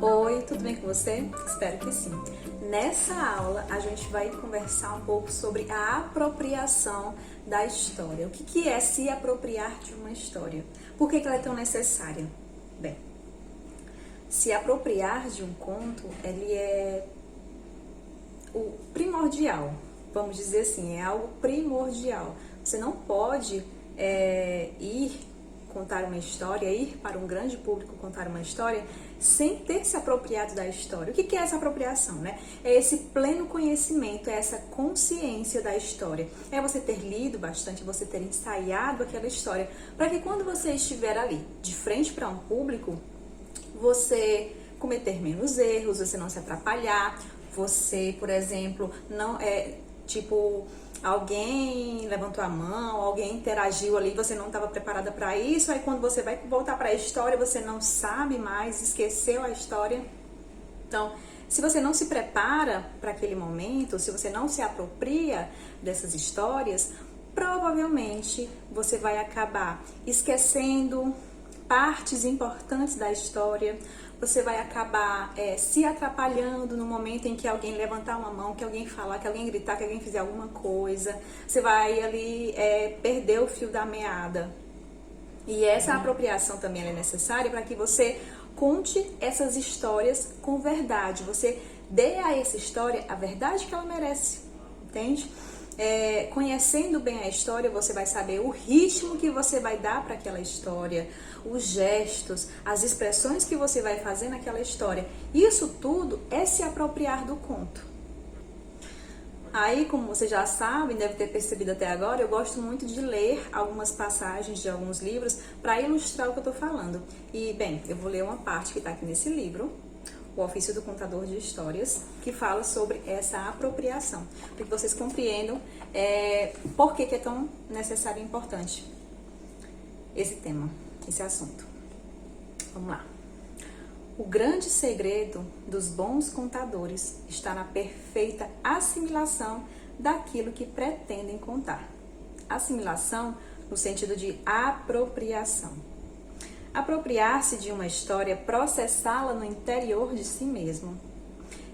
Oi, tudo bem com você? Espero que sim. Nessa aula a gente vai conversar um pouco sobre a apropriação da história. O que é se apropriar de uma história? Por que ela é tão necessária? Bem, se apropriar de um conto, ele é o primordial, vamos dizer assim, é algo primordial. Você não pode ir contar uma história, ir para um grande público contar uma história sem ter se apropriado da história. O que é essa apropriação, né? É esse pleno conhecimento, é essa consciência da história. É você ter lido bastante, você ter ensaiado aquela história, para que quando você estiver ali, de frente para um público, você cometer menos erros, você não se atrapalhar, você, por exemplo, não alguém levantou a mão, alguém interagiu ali, você não estava preparada para isso, aí quando você vai voltar para a história, você não sabe mais, esqueceu a história. Então, se você não se prepara para aquele momento, se você não se apropria dessas histórias, provavelmente você vai acabar esquecendo partes importantes da história, você vai acabar se atrapalhando no momento em que alguém levantar uma mão, que alguém falar, que alguém gritar, que alguém fizer alguma coisa. Você vai ali perder o fio da meada. E essa apropriação também é necessária para que você conte essas histórias com verdade. Você dê a essa história a verdade que ela merece, entende? Conhecendo bem a história, você vai saber o ritmo que você vai dar para aquela história, os gestos, as expressões que você vai fazer naquela história. Isso tudo é se apropriar do conto. Aí, como você já sabe, deve ter percebido até agora, eu gosto muito de ler algumas passagens de alguns livros para ilustrar o que eu estou falando. E, bem, eu vou ler uma parte que está aqui nesse livro, O Ofício do Contador de Histórias, que fala sobre essa apropriação, para que vocês compreendam por que é tão necessário e importante esse tema, esse assunto. Vamos lá. O grande segredo dos bons contadores está na perfeita assimilação daquilo que pretendem contar. Assimilação no sentido de apropriação. Apropriar-se de uma história é processá-la no interior de si mesmo.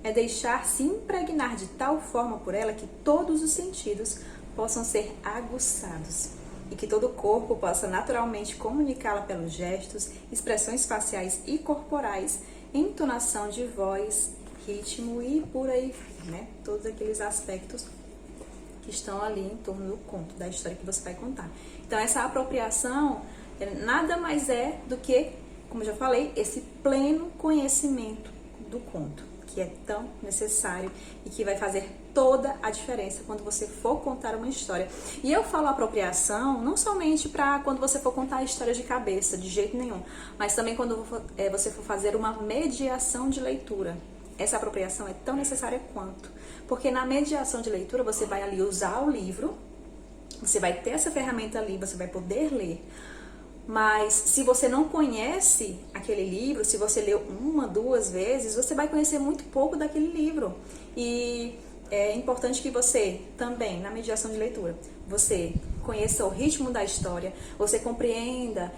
É deixar-se impregnar de tal forma por ela que todos os sentidos possam ser aguçados e que todo o corpo possa naturalmente comunicá-la pelos gestos, expressões faciais e corporais, entonação de voz, ritmo e por aí, né? Todos aqueles aspectos que estão ali em torno do conto, da história que você vai contar. Então, essa apropriação nada mais é do que, como eu já falei, esse pleno conhecimento do conto, que é tão necessário e que vai fazer toda a diferença quando você for contar uma história. E eu falo apropriação não somente para quando você for contar a história de cabeça, de jeito nenhum, mas também quando você for fazer uma mediação de leitura. Essa apropriação é tão necessária quanto, porque na mediação de leitura você vai ali usar o livro, você vai ter essa ferramenta ali, você vai poder ler. Mas se você não conhece aquele livro, se você leu uma, duas vezes, você vai conhecer muito pouco daquele livro. E é importante que você também, na mediação de leitura, você conheça o ritmo da história, você compreenda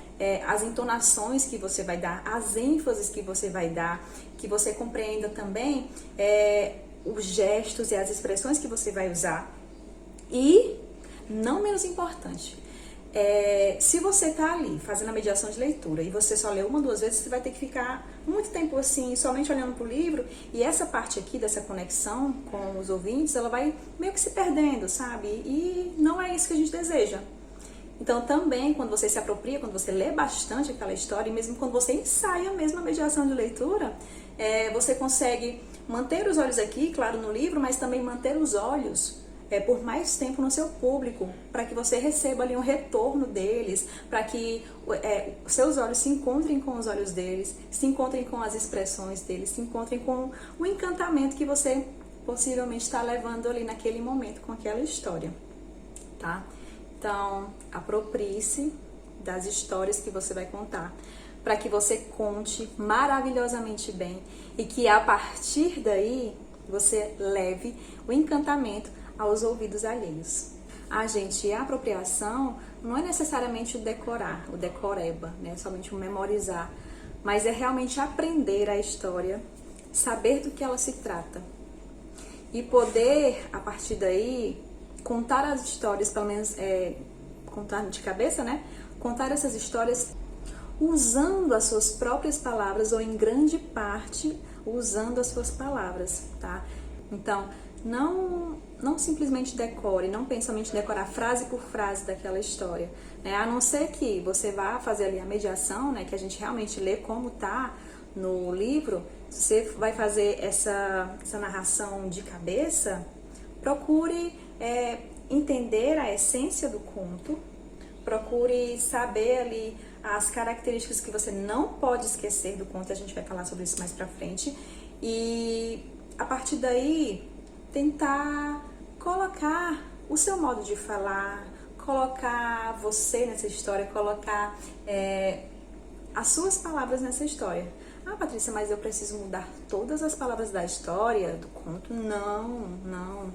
as entonações que você vai dar, as ênfases que você vai dar, que você compreenda também os gestos e as expressões que você vai usar. E, não menos importante, se você tá ali fazendo a mediação de leitura e você só lê uma, duas vezes, você vai ter que ficar muito tempo assim, somente olhando pro livro, e essa parte aqui dessa conexão com os ouvintes, ela vai meio que se perdendo, sabe? E não é isso que a gente deseja. Então também, quando você se apropria, quando você lê bastante aquela história, e mesmo quando você ensaia mesmo a mediação de leitura, você consegue manter os olhos aqui, claro, no livro, mas também manter os olhos por mais tempo no seu público, para que você receba ali um retorno deles, para que seus olhos se encontrem com os olhos deles, se encontrem com as expressões deles, se encontrem com o encantamento que você possivelmente está levando ali naquele momento com aquela história, tá? Então, aproprie-se das histórias que você vai contar, para que você conte maravilhosamente bem e que a partir daí você leve o encantamento aos ouvidos alheios. Gente, a apropriação não é necessariamente o decorar, o decoreba, né? Somente o memorizar, mas é realmente aprender a história, saber do que ela se trata e poder, a partir daí, contar as histórias, pelo menos contar de cabeça, né? Contar essas histórias usando as suas próprias palavras ou em grande parte usando as suas palavras, tá? Então, não simplesmente decore, não pense somente em decorar frase por frase daquela história, né? A não ser que você vá fazer ali a mediação, né? Que a gente realmente lê como tá no livro. Você vai fazer essa narração de cabeça, procure entender a essência do conto, procure saber ali as características que você não pode esquecer do conto, a gente vai falar sobre isso mais pra frente, e a partir daí tentar colocar o seu modo de falar, colocar você nessa história, colocar as suas palavras nessa história. Ah, Patrícia, mas eu preciso mudar todas as palavras da história, do conto? Não.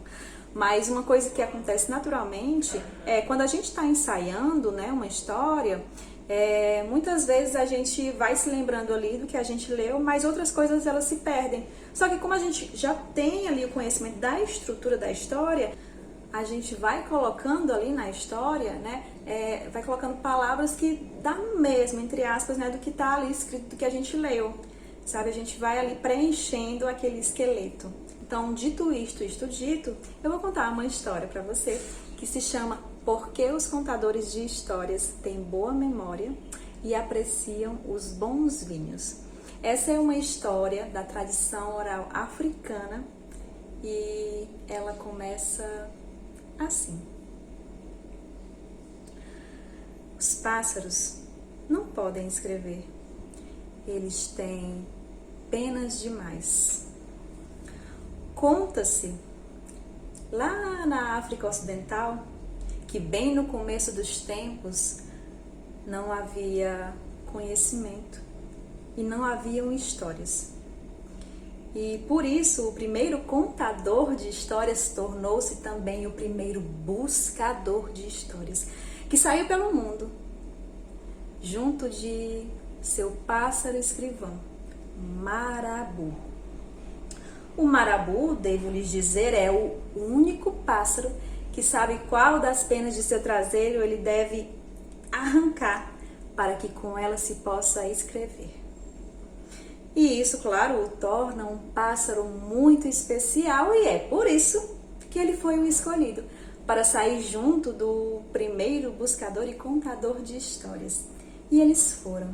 Mas uma coisa que acontece naturalmente é quando a gente está ensaiando, né, uma história, muitas vezes a gente vai se lembrando ali do que a gente leu, mas outras coisas elas se perdem. Só que como a gente já tem ali o conhecimento da estrutura da história, a gente vai colocando ali na história, né, vai colocando palavras que dá no mesmo, entre aspas, né, do que está ali escrito, do que a gente leu, sabe? A gente vai ali preenchendo aquele esqueleto. Então, dito isto dito, eu vou contar uma história para você que se chama Por que os contadores de histórias têm boa memória e apreciam os bons vinhos. Essa é uma história da tradição oral africana e ela começa assim. Os pássaros não podem escrever, eles têm penas demais. Conta-se, lá na África Ocidental, que bem no começo dos tempos não havia conhecimento e não haviam histórias. E por isso o primeiro contador de histórias tornou-se também o primeiro buscador de histórias, que saiu pelo mundo, junto de seu pássaro escrivão, Marabu. O marabu, devo lhes dizer, é o único pássaro que sabe qual das penas de seu traseiro ele deve arrancar para que com ela se possa escrever. E isso, claro, o torna um pássaro muito especial e é por isso que ele foi o escolhido para sair junto do primeiro buscador e contador de histórias. E eles foram.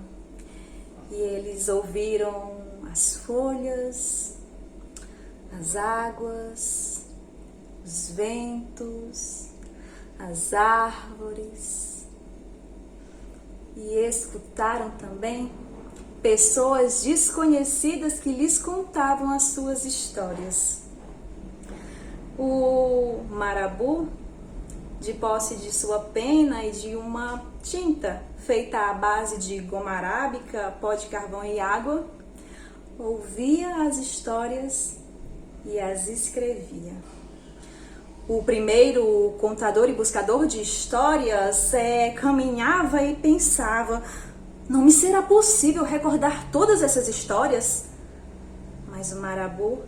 E eles ouviram as folhas, as águas, os ventos, as árvores, e escutaram também pessoas desconhecidas que lhes contavam as suas histórias. O marabu, de posse de sua pena e de uma tinta feita à base de goma arábica, pó de carvão e água, ouvia as histórias e as escrevia. O primeiro contador e buscador de histórias caminhava e pensava: não me será possível recordar todas essas histórias? Mas o marabu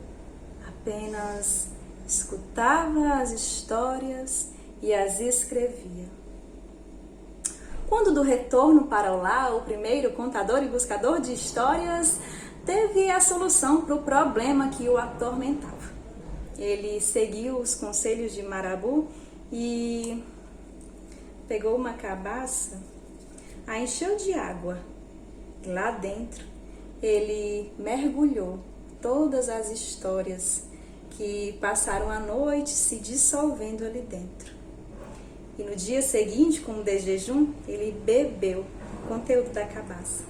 apenas escutava as histórias e as escrevia. Quando do retorno para lá, o primeiro contador e buscador de histórias teve a solução para o problema que o atormentava. Ele seguiu os conselhos de Marabu e pegou uma cabaça, a encheu de água. Lá dentro, ele mergulhou todas as histórias que passaram a noite se dissolvendo ali dentro. E no dia seguinte, como de jejum, ele bebeu o conteúdo da cabaça.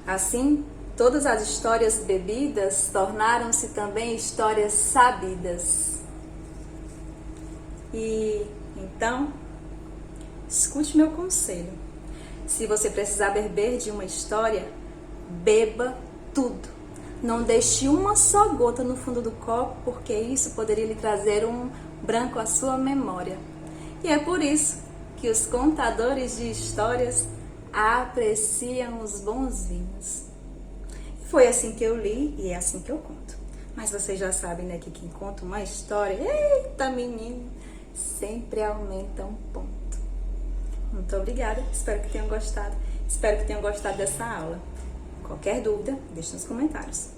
Assim, todas as histórias bebidas tornaram-se também histórias sabidas. E então, escute meu conselho. Se você precisar beber de uma história, beba tudo. Não deixe uma só gota no fundo do copo, porque isso poderia lhe trazer um branco à sua memória. E é por isso que os contadores de histórias apreciam os bons vinhos. Foi assim que eu li e é assim que eu conto. Mas vocês já sabem, né, que quem conta uma história, eita menino, sempre aumenta um ponto. Muito obrigada, espero que tenham gostado. Espero que tenham gostado dessa aula. Qualquer dúvida, deixe nos comentários.